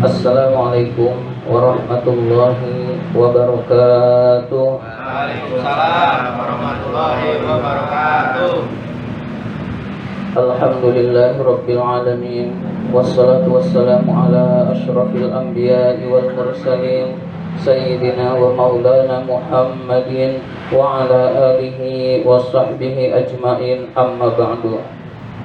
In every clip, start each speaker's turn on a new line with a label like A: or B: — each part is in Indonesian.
A: Assalamualaikum warahmatullahi wabarakatuh.
B: Waalaikumsalam warahmatullahi wabarakatuh.
A: Alhamdulillahi rabbil alamin. Wassalatu wassalamu ala asyrafil anbiya'i wal mursalin Sayyidina wa maulana Muhammadin wa ala alihi wa sahbihi ajmain, amma ba'du.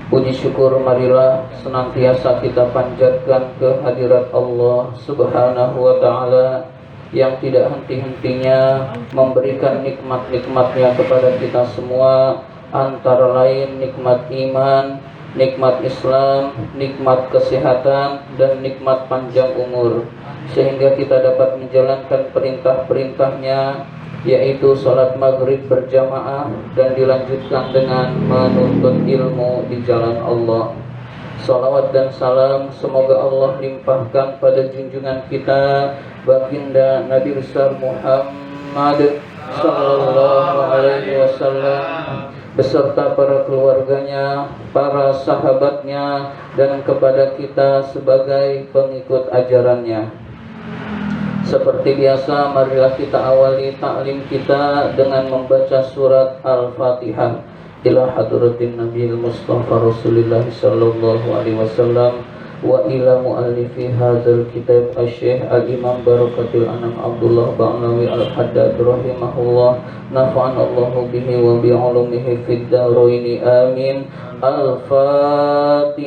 A: Puji syukur marilah senantiasa kita panjatkan kehadirat Allah Subhanahu wa ta'ala yang tidak henti-hentinya memberikan nikmat-nikmatnya kepada kita semua, antara lain nikmat iman, nikmat Islam, nikmat kesehatan, dan nikmat panjang umur, sehingga kita dapat menjalankan perintah-perintahnya, yaitu sholat maghrib berjamaah dan dilanjutkan dengan menuntut ilmu di jalan Allah. Salawat dan salam semoga Allah limpahkan pada junjungan kita baginda Nabi besar Muhammad sallallahu alaihi wasallam beserta para keluarganya, para sahabatnya, dan kepada kita sebagai pengikut ajarannya. Seperti biasa, marilah kita awali ta'lim kita dengan membaca surat Al-Fatihah ila hadratin Nabi Mustafa Rasulullah sallallahu alaihi wasallam wa ila muallifi hadzal kitab Asy-Syaikh Al-Imam Barakatul Anam Abdullah Ba'lawi Al-Haddad rahimahullah, nafa'ana Allahu bihi wa bi 'ulumihi fid dharain amin. Al-Fatihah.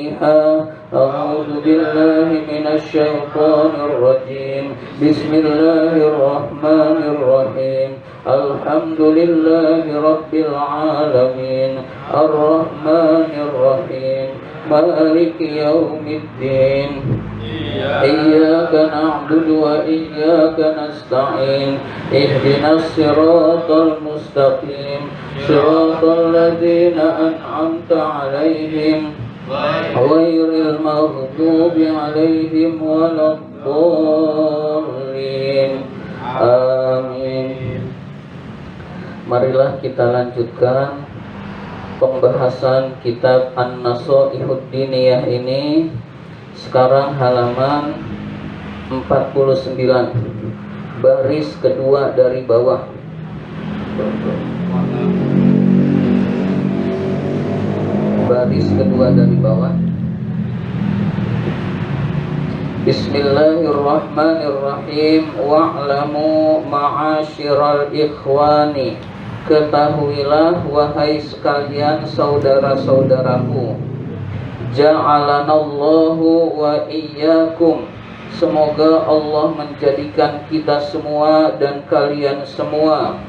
A: A'udzu billahi minasy syaithanir rajim. Bismillahirrahmanirrahim. Alhamdulillahi rabbil alamin. Ar-Rahmanir Rahim. Maliki yaumiddin. Iyyaka na'budu wa iyyaka nasta'in. Ihdinas siratal mustaqim. Siratal ladzina an'amta 'alaihim ghairil maghdubi 'alaihim waladdallin. Amin. Marilah kita lanjutkan pembahasan kitab An-Nasaihud Diniyah ini. Sekarang halaman 49, baris kedua dari bawah. Baris kedua dari bawah. Bismillahirrahmanirrahim. Wa'lamu ma'asyiral ikhwani. Ketahuilah wahai sekalian saudara-saudaraku. Ja'alanallahu wa iyyakum. Semoga Allah menjadikan kita semua dan kalian semua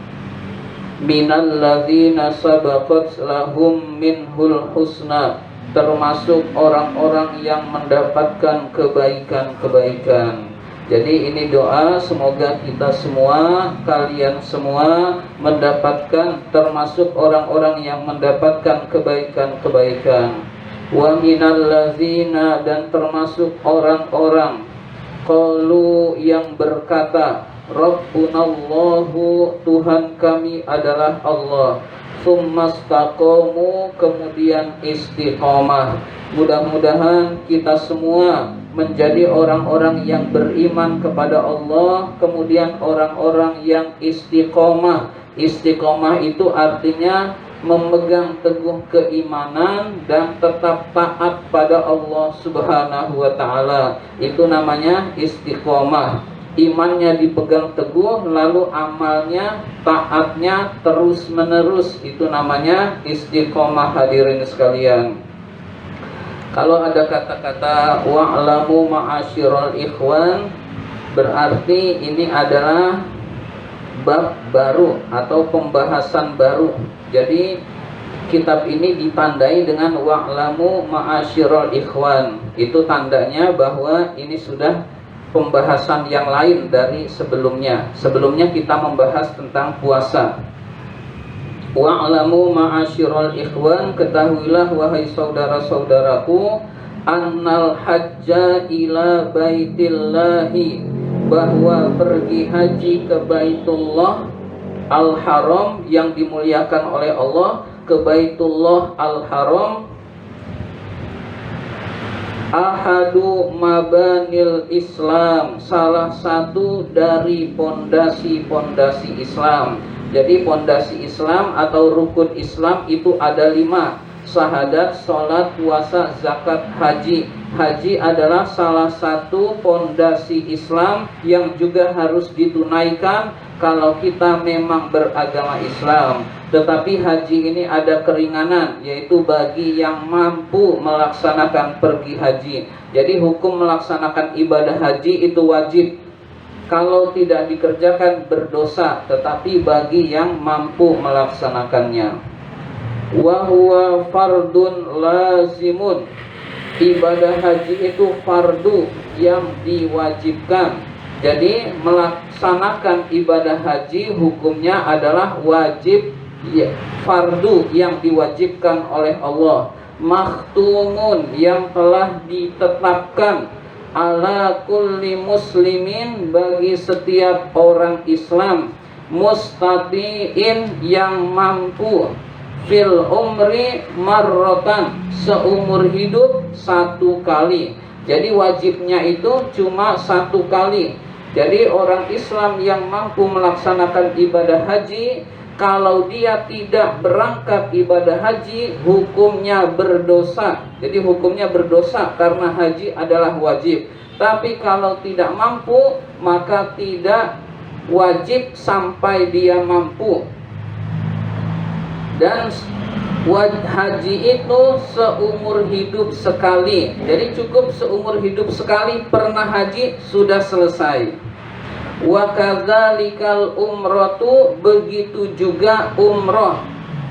A: minal ladzina sabaqat lahum minhul husna, termasuk orang-orang yang mendapatkan kebaikan-kebaikan. Jadi ini doa, semoga kita semua, kalian semua mendapatkan, termasuk orang-orang yang mendapatkan kebaikan-kebaikan. Wa minal ladzina, dan termasuk orang-orang qalu yang berkata, Rabbunallahu, Tuhan kami adalah Allah. Tsumastaqamu, kemudian istiqomah. Mudah-mudahan kita semua menjadi orang-orang yang beriman kepada Allah, kemudian orang-orang yang istiqomah. Istiqomah itu artinya memegang teguh keimanan dan tetap taat pada Allah Subhanahu wa ta'ala. Itu namanya istiqomah. Imannya dipegang teguh, lalu amalnya, taatnya terus menerus. Itu namanya istiqomah, hadirin sekalian. Kalau ada kata-kata wa'lamu ma'asyiral ikhwan, berarti ini adalah bab baru atau pembahasan baru. Jadi kitab ini ditandai dengan wa'lamu ma'asyiral ikhwan. Itu tandanya bahwa ini sudah pembahasan yang lain dari sebelumnya. Sebelumnya kita membahas tentang puasa. Wa'lamu ma'asyiral ikhwan, ketahuilah wahai saudara-saudaraku, annal hajja ila baitillahi, bahwa pergi haji ke Baitullah Al-Haram yang dimuliakan oleh Allah, ke Baitullah Al-Haram ahadu mabanil Islam, salah satu dari pondasi-pondasi Islam. Jadi pondasi Islam atau rukun Islam itu ada 5: syahadat, sholat, puasa, zakat, haji. Haji adalah salah satu pondasi Islam yang juga harus ditunaikan kalau kita memang beragama Islam. Tetapi haji ini ada keringanan, yaitu bagi yang mampu melaksanakan pergi haji. Jadi hukum melaksanakan ibadah haji itu wajib. Kalau tidak dikerjakan berdosa, tetapi bagi yang mampu melaksanakannya. Wa huwa fardun lazimun. Ibadah haji itu fardu yang diwajibkan. Jadi melaksanakan ibadah haji hukumnya adalah wajib, ya, fardu yang diwajibkan oleh Allah. Makhtumun, yang telah ditetapkan ala kulli muslimin, bagi setiap orang Islam, mustatiin, yang mampu, fil umri marrotan, seumur hidup 1 kali. Jadi wajibnya itu cuma 1 kali. Jadi orang Islam yang mampu melaksanakan ibadah haji, kalau dia tidak berangkat ibadah haji, hukumnya berdosa. Jadi hukumnya berdosa karena haji adalah wajib. Tapi kalau tidak mampu, maka tidak wajib sampai dia mampu. Dan haji itu seumur hidup sekali. Jadi cukup seumur hidup sekali pernah haji, sudah selesai. Wa kadzalikal umratu, begitu juga umroh.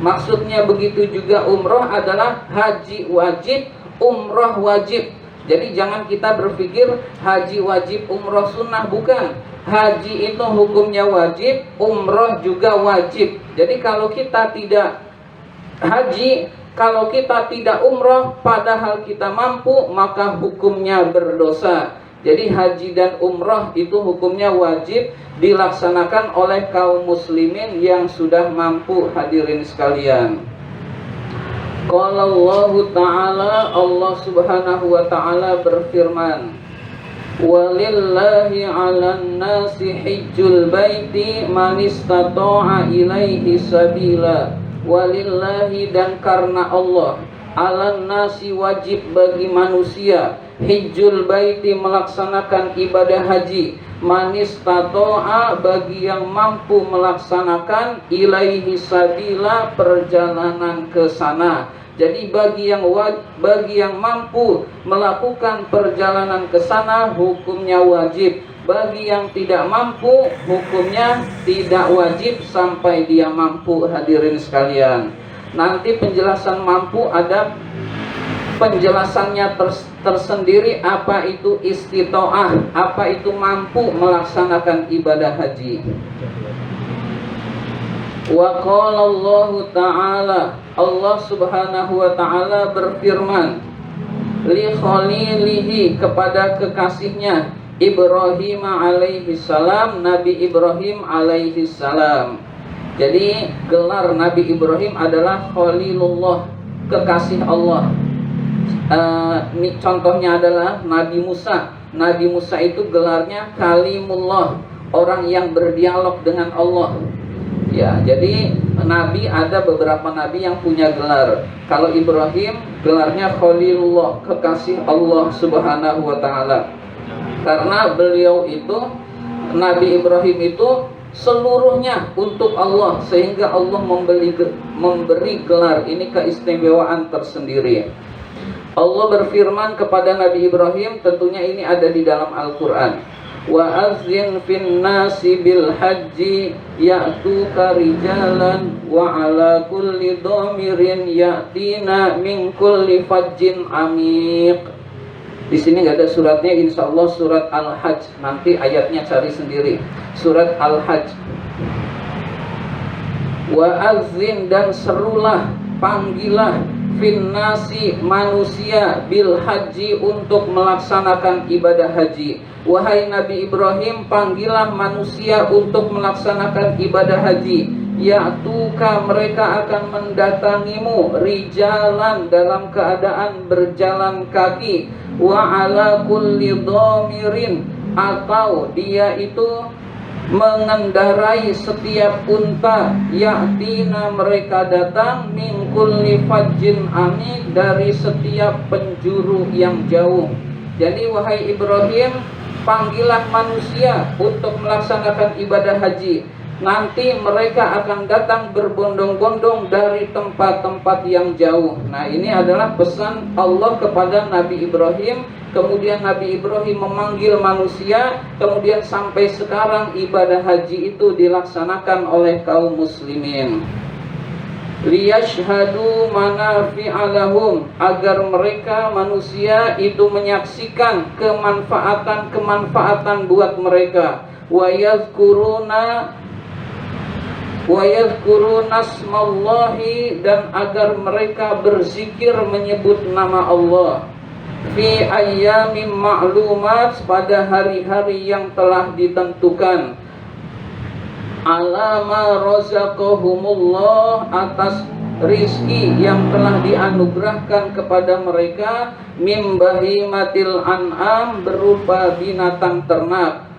A: Maksudnya begitu juga umroh adalah haji wajib, umroh wajib. Jadi jangan kita berpikir haji wajib, umroh sunnah, bukan. Haji itu hukumnya wajib, umroh juga wajib. Jadi kalau kita tidak haji, kalau kita tidak umroh padahal kita mampu, maka hukumnya berdosa. Jadi haji dan umroh itu hukumnya wajib dilaksanakan oleh kaum muslimin yang sudah mampu, hadirin sekalian. Qala Allah Ta'ala, Allah Subhanahu wa Ta'ala berfirman, walillahi 'alan nasi hijjul baiti man istata'a ilaihi sabila. Walillahi, dan karena Allah, 'alan nasi, wajib bagi manusia, hijjul baiti, melaksanakan ibadah haji, man istata'a, bagi yang mampu melaksanakan, ilaihi sabila, perjalanan ke sana. Jadi bagi yang mampu melakukan perjalanan ke sana hukumnya wajib. Bagi yang tidak mampu hukumnya tidak wajib sampai dia mampu, hadirin sekalian. Nanti penjelasan mampu ada penjelasannya tersendiri, apa itu istitoah, apa itu mampu melaksanakan ibadah haji. Wa qala Allah Ta'ala, Allah Subhanahu wa Ta'ala berfirman, li khalilihi, kepada kekasihnya Ibrahim alaihi salam, Nabi Ibrahim alaihi salam. Jadi gelar Nabi Ibrahim adalah Khalilullah, kekasih Allah. Contohnya adalah Nabi Musa. Nabi Musa itu gelarnya Kalimullah, orang yang berdialog dengan Allah. Ya, jadi nabi, ada beberapa nabi yang punya gelar. Kalau Ibrahim gelarnya Khalilullah, kekasih Allah Subhanahu wa Ta'ala. Karena beliau itu, Nabi Ibrahim itu seluruhnya untuk Allah, sehingga Allah memberi gelar ini keistimewaan tersendiri. Allah berfirman kepada Nabi Ibrahim, tentunya ini ada di dalam Al-Quran. Wa azzin fin nasi bil haji ya'tuka rijalan wa ala kulli dhamirin ya'tina min kulli fajjin amiq. Di sini nggak ada suratnya, insya Allah surat Al-Hajj. Nanti ayatnya cari sendiri. Surat Al-Hajj. Wa azzin, dan serulah, panggillah, finnasi, manusia, bil haji, untuk melaksanakan ibadah haji. Wahai Nabi Ibrahim, panggillah manusia untuk melaksanakan ibadah haji. ya'tuka mereka akan mendatangimu rijalan dalam keadaan berjalan kaki, wa ala kulli dhamirin atau dia itu mengendarai setiap unta, ya'tina mereka datang min kulli fajjin amik dari setiap penjuru yang jauh. Jadi wahai Ibrahim, panggillah manusia untuk melaksanakan ibadah haji. Nanti mereka akan datang berbondong-bondong dari tempat-tempat yang jauh. Nah, ini adalah pesan Allah kepada Nabi Ibrahim. Kemudian Nabi Ibrahim memanggil manusia. Kemudian sampai sekarang ibadah haji itu dilaksanakan oleh kaum muslimin. Liyashhadu manafi'a lahum, agar mereka manusia itu menyaksikan kemanfaatan buat mereka. Wa yadhkuruna asmallahi, dan agar mereka berzikir menyebut nama Allah fi ayyamin ma'lumat, pada hari-hari yang telah ditentukan. Ala ma razaqahumullah, atas rizki yang telah dianugerahkan kepada mereka, mim bahimatil an'am, berupa binatang ternak.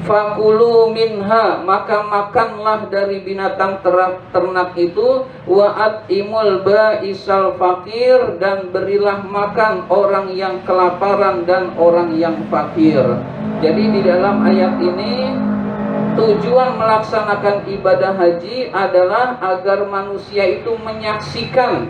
A: Fakulu minha, maka makanlah dari binatang ternak itu. Wa'at imul ba'isal fakir, dan berilah makan orang yang kelaparan dan orang yang fakir. Jadi di dalam ayat ini tujuan melaksanakan ibadah haji adalah agar manusia itu menyaksikan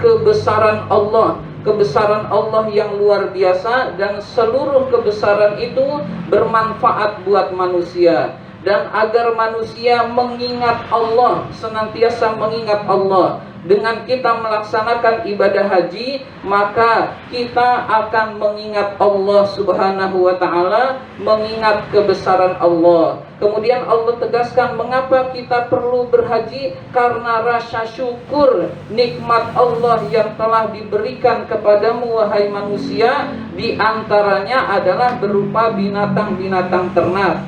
A: kebesaran Allah, kebesaran Allah yang luar biasa, dan seluruh kebesaran itu bermanfaat buat manusia, dan agar manusia mengingat Allah, senantiasa mengingat Allah. Dengan kita melaksanakan ibadah haji, maka kita akan mengingat Allah Subhanahu wa ta'ala, mengingat kebesaran Allah. Kemudian Allah tegaskan mengapa kita perlu berhaji, karena rasa syukur nikmat Allah yang telah diberikan kepadamu wahai manusia, di antaranya adalah berupa binatang-binatang ternak.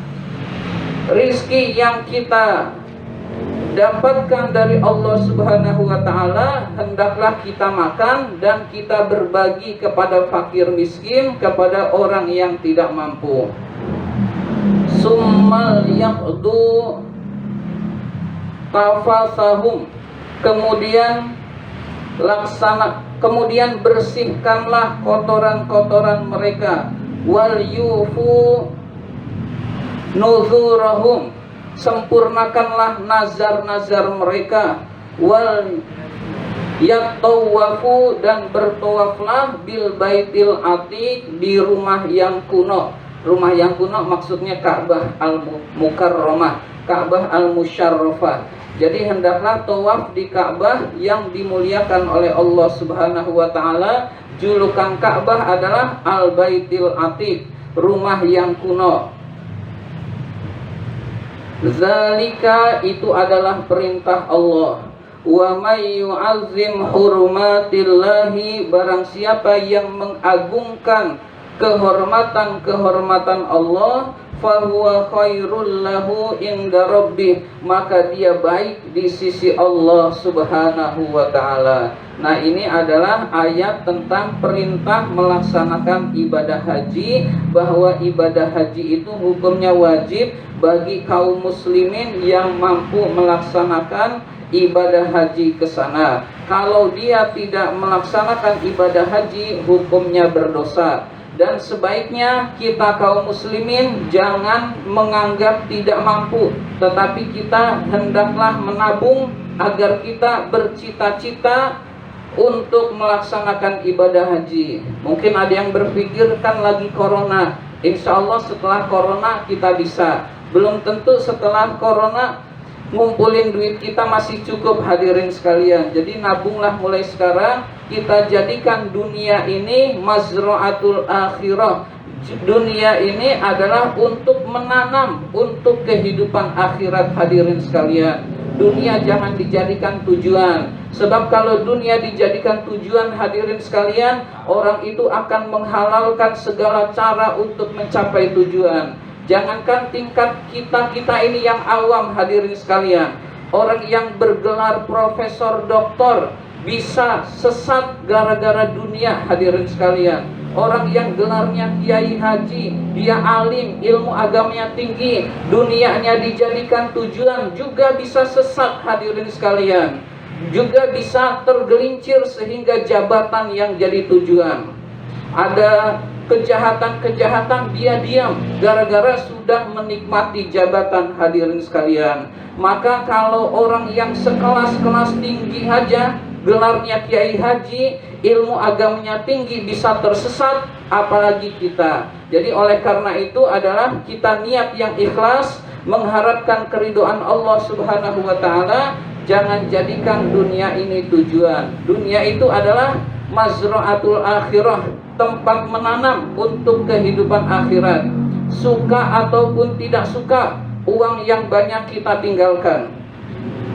A: Rizki yang kita dapatkan dari Allah Subhanahu wa ta'ala hendaklah kita makan, dan kita berbagi kepada fakir miskin, kepada orang yang tidak mampu. Summal yaqdu tafasahum, kemudian bersihkanlah kotoran-kotoran mereka. Wal yufu nuzurahum, sempurnakanlah nazar-nazar mereka. Wal yatawafu, dan bertawaflah bil baitil atiq, di rumah yang kuno. Rumah yang kuno maksudnya Ka'bah al-Mukarramah, Ka'bah al-Musyarrafah. Jadi hendaklah tawaf di Ka'bah yang dimuliakan oleh Allah Subhanahu wa ta'ala. Julukan Ka'bah adalah al-Baitil Atiq, rumah yang kuno. Zalika, itu adalah perintah Allah. Wa may yu'azzim hurumatillahi, barang siapa yang mengagungkan kehormatan Allah, fahuwa khairul lahu inda rabbih, maka dia baik di sisi Allah Subhanahu wa ta'ala. Nah, ini adalah ayat tentang perintah melaksanakan ibadah haji, bahwa ibadah haji itu hukumnya wajib bagi kaum muslimin yang mampu melaksanakan ibadah haji ke sana. Kalau dia tidak melaksanakan ibadah haji, hukumnya berdosa. Dan sebaiknya kita kaum muslimin jangan menganggap tidak mampu, tetapi kita hendaklah menabung agar kita bercita-cita untuk melaksanakan ibadah haji. Mungkin ada yang berpikir kan lagi corona, insya Allah setelah corona kita bisa. Belum tentu setelah corona ngumpulin duit kita masih cukup, hadirin sekalian. Jadi nabunglah mulai sekarang. Kita jadikan dunia ini mazra'atul akhirah. Dunia ini adalah untuk menanam untuk kehidupan akhirat, hadirin sekalian. Dunia jangan dijadikan tujuan. Sebab kalau dunia dijadikan tujuan, hadirin sekalian, orang itu akan menghalalkan segala cara untuk mencapai tujuan. Jangankan tingkat kita ini yang awam, hadirin sekalian, orang yang bergelar profesor, doktor bisa sesat gara-gara dunia, hadirin sekalian. Orang yang gelarnya kiai haji, dia alim, ilmu agamanya tinggi, dunianya dijadikan tujuan, juga bisa sesat, hadirin sekalian. Juga bisa tergelincir sehingga jabatan yang jadi tujuan. Ada kejahatan-kejahatan dia diam gara-gara sudah menikmati jabatan, hadirin sekalian. Maka kalau orang yang sekelas-kelas tinggi aja, gelarnya kiai haji, ilmu agamanya tinggi, bisa tersesat, apalagi kita. Jadi oleh karena itu adalah kita niat yang ikhlas, mengharapkan keridhaan Allah Subhanahu wa ta'ala. Jangan jadikan dunia ini tujuan. Dunia itu adalah mazra'atul akhirah, tempat menanam untuk kehidupan akhirat. Suka ataupun tidak suka, uang yang banyak kita tinggalkan.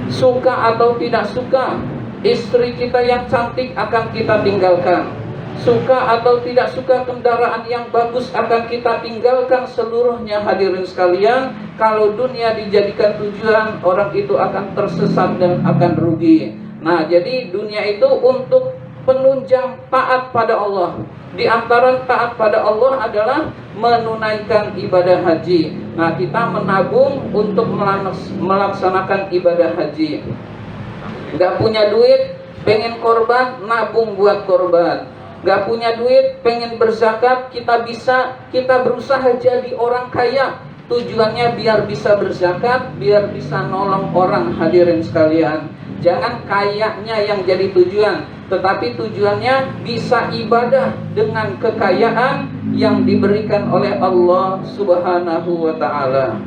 A: Suka atau tidak suka, istri kita yang cantik akan kita tinggalkan. Suka atau tidak suka, kendaraan yang bagus akan kita tinggalkan seluruhnya, hadirin sekalian. Kalau dunia dijadikan tujuan, orang itu akan tersesat dan akan rugi. Nah, jadi dunia itu untuk penunjang taat pada Allah. Di antara taat pada Allah adalah menunaikan ibadah haji. Nah, kita menabung untuk melaksanakan ibadah haji. Gak punya duit, pengen korban, nabung buat korban. Gak punya duit, pengen berzakat, kita berusaha jadi orang kaya. Tujuannya biar bisa berzakat, biar bisa nolong orang, hadirin sekalian. Jangan kayanya yang jadi tujuan, tetapi tujuannya bisa ibadah dengan kekayaan yang diberikan oleh Allah Subhanahu wa ta'ala.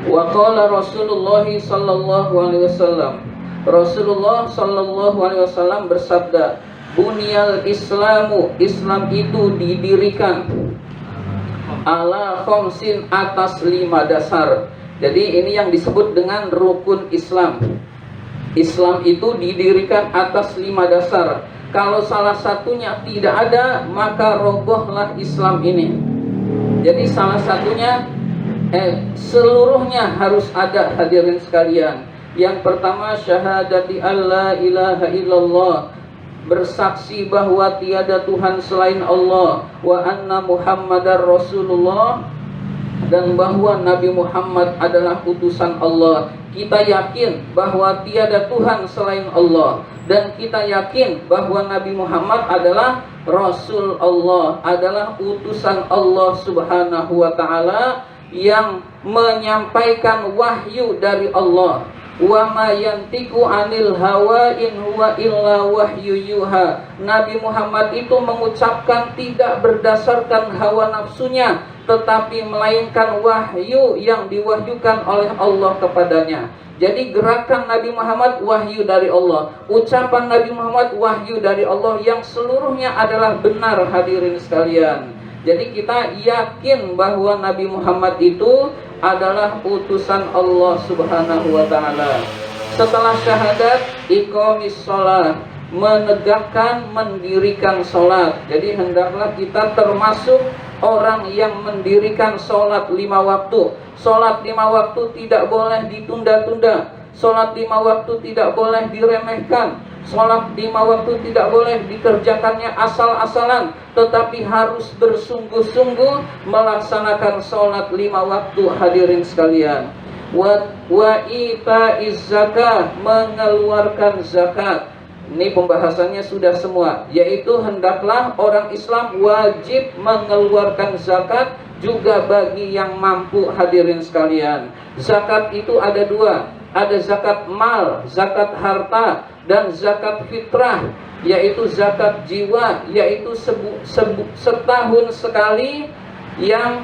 A: Wa qala Rasulullah sallallahu alaihi wasallam, Rasulullah sallallahu alaihi wasallam bersabda, bunyal Islamu, Islam itu didirikan ala khamsin, atas 5 dasar. Jadi ini yang disebut dengan rukun Islam. Islam itu didirikan atas 5 dasar. Kalau salah satunya tidak ada, maka robohlah Islam ini. Jadi salah satunya, seluruhnya harus ada, hadirin sekalian. Yang pertama, syahadati alla ilaha illallah, bersaksi bahwa tiada Tuhan selain Allah, wa anna Muhammadar Rasulullah, dan bahwa Nabi Muhammad adalah utusan Allah. Kita yakin bahwa tiada Tuhan selain Allah, dan kita yakin bahwa Nabi Muhammad adalah Rasul Allah, adalah utusan Allah Subhanahu wa ta'ala yang menyampaikan wahyu dari Allah. Wa ma yantiqu anil hawa in huwa illa wahyu yuha. Nabi Muhammad itu mengucapkan tidak berdasarkan hawa nafsunya, tetapi melainkan wahyu yang diwahyukan oleh Allah kepadanya. Jadi gerakan Nabi Muhammad wahyu dari Allah, ucapan Nabi Muhammad wahyu dari Allah, yang seluruhnya adalah benar, hadirin sekalian. Jadi kita yakin bahwa Nabi Muhammad itu adalah utusan Allah Subhanahu wa ta'ala. Setelah syahadat, iqamis sholat, menegakkan, mendirikan sholat. Jadi hendaklah kita termasuk orang yang mendirikan sholat 5 waktu. Sholat 5 waktu tidak boleh ditunda-tunda. Sholat 5 waktu tidak boleh diremehkan. Sholat 5 waktu tidak boleh dikerjakannya asal-asalan, tetapi harus bersungguh-sungguh melaksanakan sholat 5 waktu, hadirin sekalian. Wa itaiz zakah, mengeluarkan zakat. Ini pembahasannya sudah semua, yaitu hendaklah orang Islam wajib mengeluarkan zakat juga bagi yang mampu, hadirin sekalian. Zakat itu ada 2. Ada zakat mal, zakat harta, dan zakat fitrah, yaitu zakat jiwa, yaitu setahun sekali, yang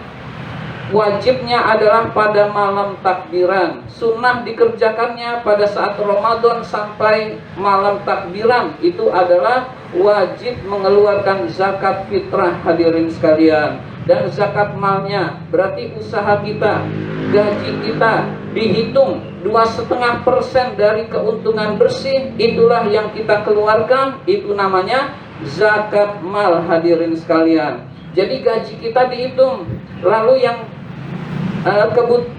A: wajibnya adalah pada malam takbiran. Sunnah dikerjakannya pada saat Ramadan sampai malam takbiran. Itu adalah wajib mengeluarkan zakat fitrah, hadirin sekalian. Dan zakat malnya berarti usaha kita, gaji kita dihitung 2,5% dari keuntungan bersih, itulah yang kita keluarkan. Itu namanya zakat mal, hadirin sekalian. Jadi gaji kita dihitung, lalu yang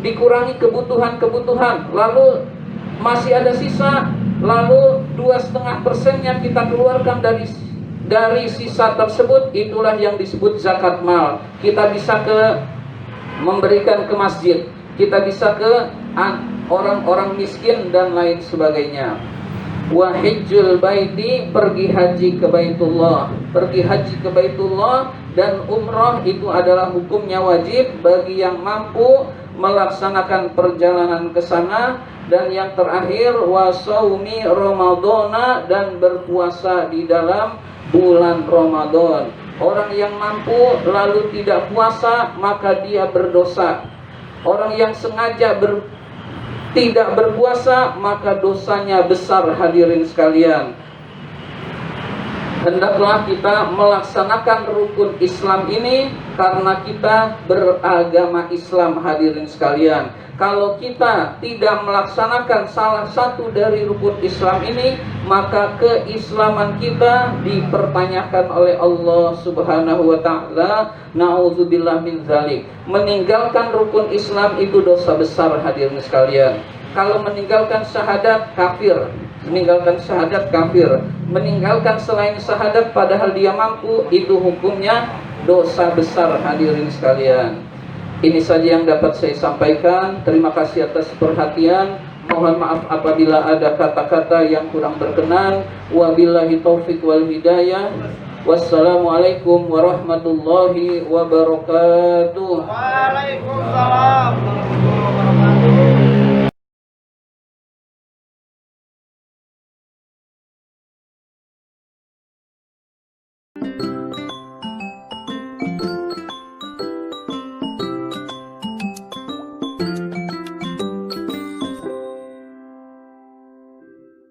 A: dikurangi kebutuhan, lalu masih ada sisa, lalu 2,5% kita keluarkan dari sisa tersebut, itulah yang disebut zakat mal. Kita bisa memberikan ke masjid, kita bisa ke orang-orang miskin dan lain sebagainya. Wa hajjul baiti, pergi haji ke Baitullah. Pergi haji ke Baitullah dan umrah itu adalah hukumnya wajib bagi yang mampu melaksanakan perjalanan ke sana. Dan yang terakhir, wa shaumi ramadhana, dan berpuasa di dalam bulan Ramadan. Orang yang mampu lalu tidak puasa, maka dia berdosa. Orang yang sengaja tidak berpuasa, maka dosanya besar. Hadirin sekalian, hendaklah kita melaksanakan rukun Islam ini karena kita beragama Islam. Hadirin sekalian, kalau kita tidak melaksanakan salah satu dari rukun Islam ini, maka keislaman kita dipertanyakan oleh Allah Subhanahu wa taala. Nauzubillah min dzalik. Meninggalkan rukun Islam itu dosa besar. Hadirin sekalian, kalau meninggalkan syahadat, kafir. Meninggalkan syahadat, kafir. Meninggalkan selain syahadat padahal dia mampu, itu hukumnya dosa besar. Hadirin sekalian, ini saja yang dapat saya sampaikan. Terima kasih atas perhatian. Mohon maaf apabila ada kata-kata yang kurang berkenan. Wabillahi taufik wal hidayah. Wassalamualaikum warahmatullahi wabarakatuh.
B: Waalaikumsalam warahmatullahi wabarakatuh.